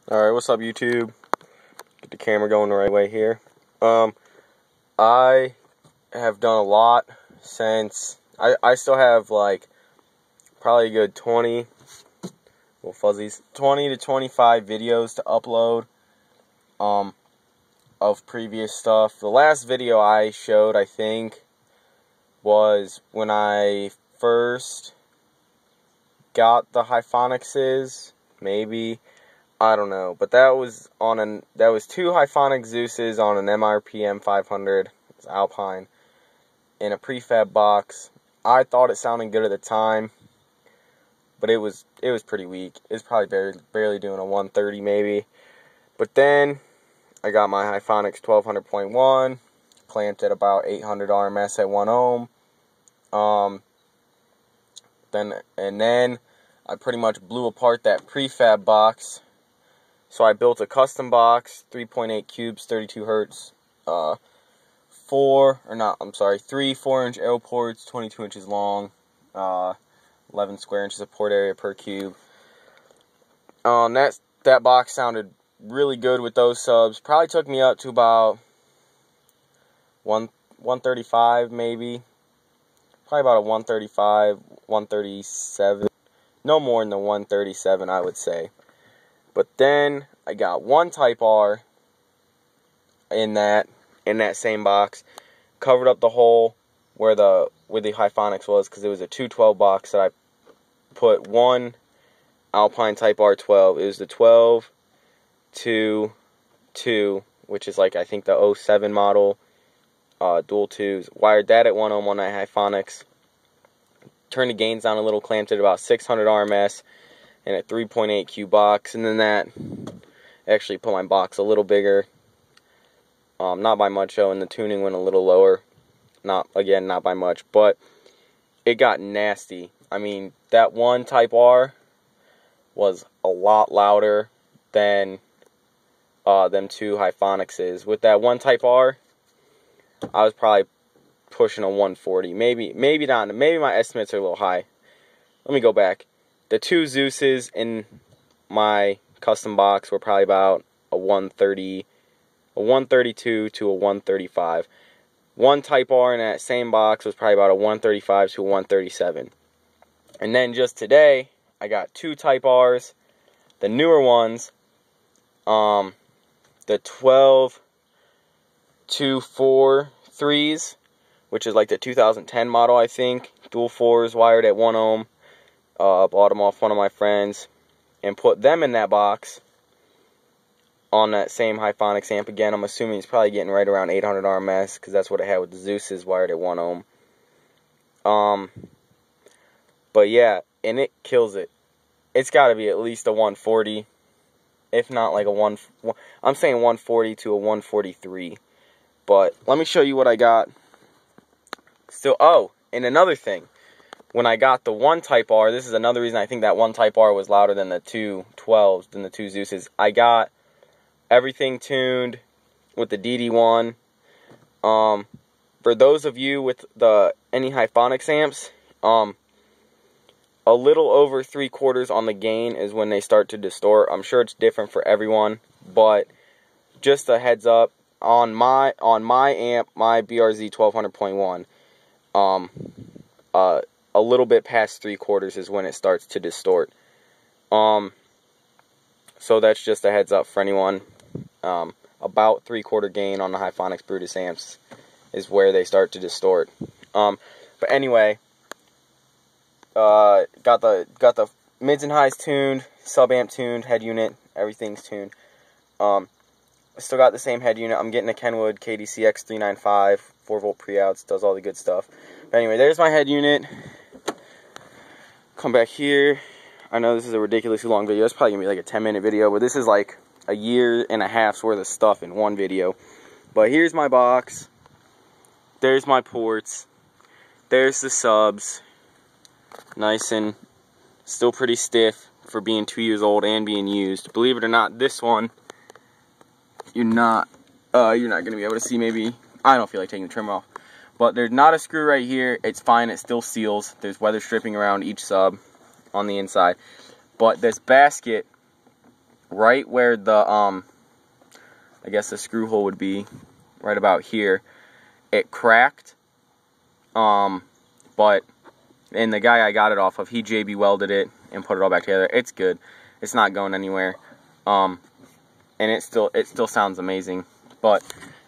Alright, what's up YouTube? Get the camera going the right way here. I have done a lot since, I still have like probably a good 20 to 25 videos to upload of previous stuff. The last video I showed, I think, was when I first got the Hyphonixes, maybe. I don't know, but that was two Hyphonic Zeus's on an MRPM 500, it's Alpine, in a prefab box. I thought it sounded good at the time, but it was pretty weak. It was probably barely doing a 130 maybe. But then I got my Hyphonix 1200.1, clamped at about 800 RMS at 1 ohm. Then I pretty much blew apart that prefab box. So I built a custom box, 3.8 cubes, 32 hertz, 3 4-inch L ports, 22 inches long, 11 square inches of port area per cube. That box sounded really good with those subs. Probably took me up to about 135 maybe. Probably about a 135, 137. No more than the 137, I would say. But then I got one Type R in that same box, covered up the hole where the Hyphonix was, because it was a 212 box that I put one Alpine Type R 12. It was the 12-2, which is like I think the 07 model, dual 2s. Wired that at 1 ohm on that Hyphonix. Turned the gains down a little, clamped it about 600 RMS. In a 3.8 cube box, and then that actually put my box a little bigger, not by much though, and the tuning went a little lower, not by much, but it got nasty. I mean, that one Type R was a lot louder than them two Hyphonixes. With that one Type R, I was probably pushing a 140, maybe not, maybe my estimates are a little high. Let me go back. The two Zeus's in my custom box were probably about a 132 to a 135. One Type R in that same box was probably about a 135 to a 137. And then just today, I got two Type R's, the newer ones, the 12-2-4-3s, which is like the 2010 model, I think. Dual 4s wired at 1 ohm. Bought them off one of my friends and put them in that box on that same Hyphonix amp. Again, I'm assuming it's probably getting right around 800 RMS because that's what it had with the Zeus's wired at 1 ohm. But yeah, and it kills it. It's got to be at least a 140, if not like I'm saying 140 to a 143. But let me show you what I got. Still, oh, and another thing. When I got the one Type R, this is another reason I think that one Type R was louder than the two 12s, than the two Zeus's. I got everything tuned with the DD1. For those of you with any Hyphonix amps, a little over 3/4 on the gain is when they start to distort. I'm sure it's different for everyone, but just a heads up, on my amp, my BRZ 1200.1, a little bit past 3/4 is when it starts to distort. So that's just a heads up for anyone. About 3/4 gain on the Hyphonix Brutus amps is where they start to distort. But anyway, got the mids and highs tuned, sub amp tuned, head unit, everything's tuned. Still got the same head unit. I'm getting a Kenwood KDCX 395, 4-volt pre-outs, does all the good stuff. But anyway, there's my head unit. Come back here. I know this is a ridiculously long video. It's probably going to be like a 10-minute video, but this is like a year and a half's worth of stuff in one video. But here's my box. There's my ports. There's the subs. Nice and still pretty stiff for being 2 years old and being used. Believe it or not, this one, you're not going to be able to see. Maybe, I don't feel like taking the trimmer off. But there's not a screw right here. It's fine. It still seals. There's weather stripping around each sub on the inside. But this basket right where the I guess the screw hole would be, right about here, it cracked. But and the guy I got it off of, he JB welded it and put it all back together. It's good. It's not going anywhere. And it still sounds amazing. But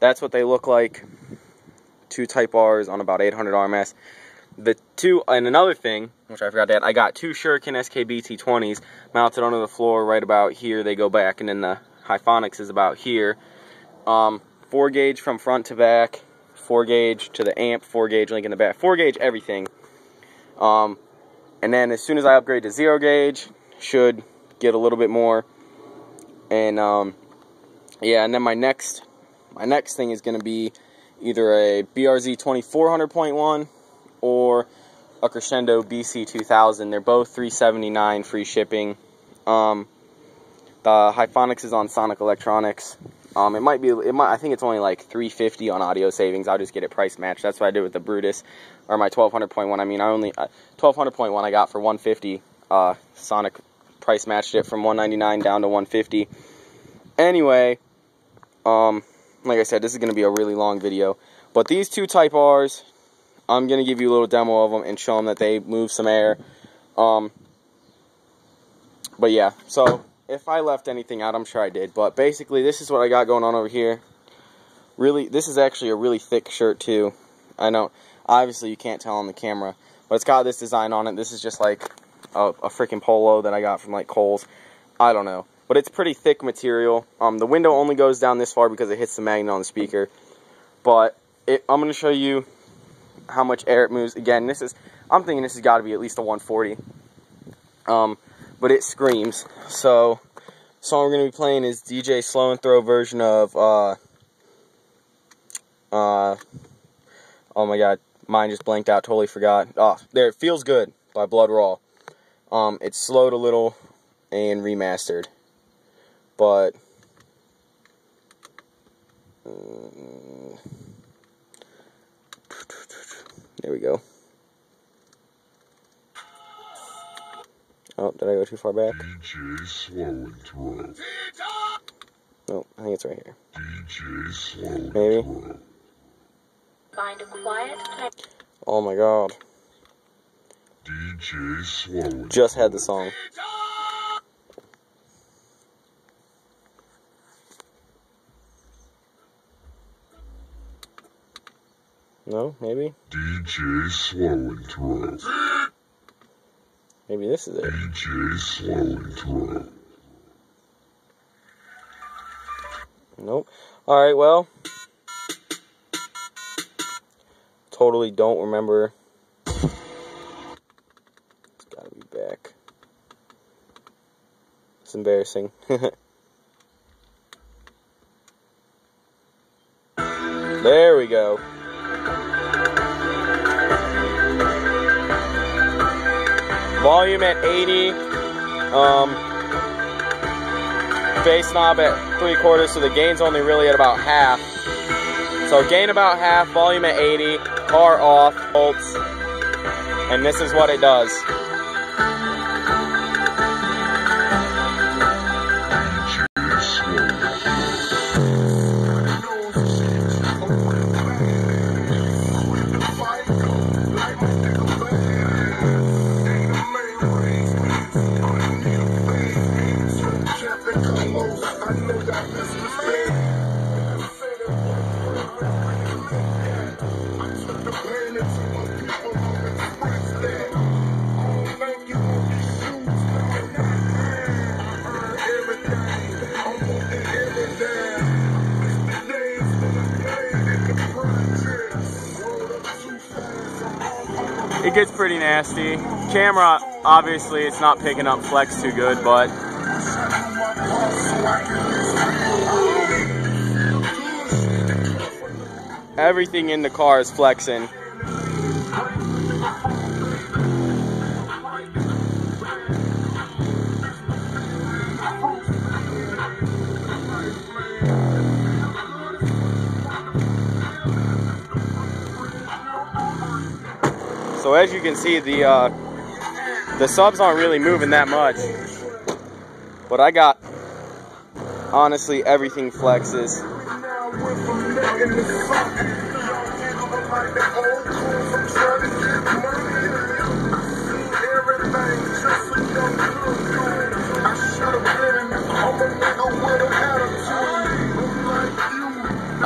that's what they look like. 2 Type R's on about 800 RMS. And another thing, which I forgot to add, I got 2 Shuriken SKB T20s mounted under the floor right about here. They go back, and then the Hyphonics is about here. 4 gauge from front to back, 4 gauge to the amp, 4 gauge link in the back, 4 gauge everything. And then as soon as I upgrade to 0 gauge, should get a little bit more. And yeah, and then my next thing is going to be either a BRZ 2400.1 or a Crescendo BC 2000. They're both $379 free shipping. The Hyphonics is on Sonic Electronics. I think it's only like $350 on audio savings. I'll just get it price matched. That's what I did with the Brutus, or my 1200.1. I mean, 1200.1 I got for $150. Sonic price matched it from $199 down to $150. Anyway, like I said, this is going to be a really long video. But these 2 Type R's, I'm going to give you a little demo of them and show them that they move some air. But yeah, so if I left anything out, I'm sure I did. But basically, this is what I got going on over here. Really, this is actually a really thick shirt too. I know, obviously you can't tell on the camera, but it's got this design on it. This is just like a freaking polo that I got from like Kohl's. I don't know. But it's pretty thick material. The window only goes down this far because it hits the magnet on the speaker. But I'm going to show you how much air it moves. Again, I'm thinking this has got to be at least a 140. But it screams. So the song we're going to be playing is DJ Slow and Throw version of, oh my god, mine just blanked out, totally forgot. Oh, there, It Feels Good by Blood Raw. It's slowed a little and remastered. But there we go. Oh, did I go too far back? DJ Slow and Throw. No, I think it's right here. DJ Slow and Maybe. Throw. Find a quiet place. Oh my god. DJ Slow and Just had the song. No, maybe? DJ Slow and Throw. Maybe this is it. DJ Slow and Throw. Nope. Alright, well. Totally don't remember. It's gotta be back. It's embarrassing. There we go. Volume at 80, bass knob at 3/4, so the gain's only really at about half. So gain about half, volume at 80, car off, volts, and this is what it does. It gets pretty nasty. Camera, obviously, it's not picking up flex too good, but everything in the car is flexing. So as you can see, the subs aren't really moving that much, but I got Honestly, everything flexes.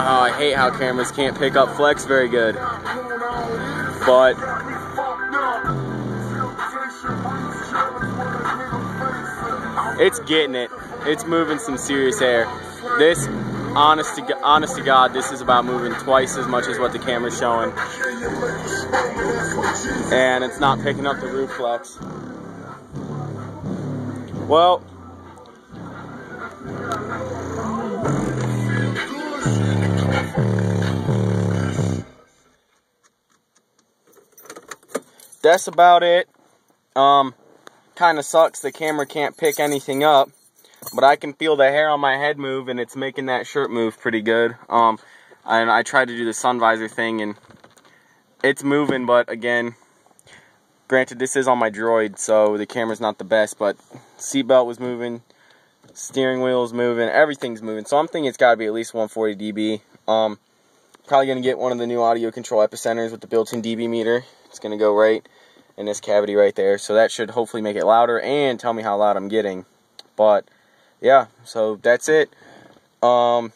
Oh, I hate how cameras can't pick up flex very good. But it's getting it. It's moving some serious air. This, honest to God, this is about moving twice as much as what the camera's showing. And it's not picking up the roof flex. Well, that's about it. Kind of sucks the camera can't pick anything up, but I can feel the hair on my head move, and it's making that shirt move pretty good. And I tried to do the sun visor thing, and it's moving, but again, granted this is on my Droid, so the camera's not the best, but seatbelt was moving, steering wheel is moving, everything's moving, so I'm thinking it's got to be at least 140 dB. Probably going to get one of the new audio control epicenters with the built-in dB meter. It's going to go right in this cavity right there, so that should hopefully make it louder and tell me how loud I'm getting. But yeah, so that's it. Hope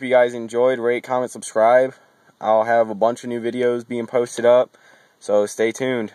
you guys enjoyed. Rate, comment, subscribe. I'll have a bunch of new videos being posted up, so stay tuned.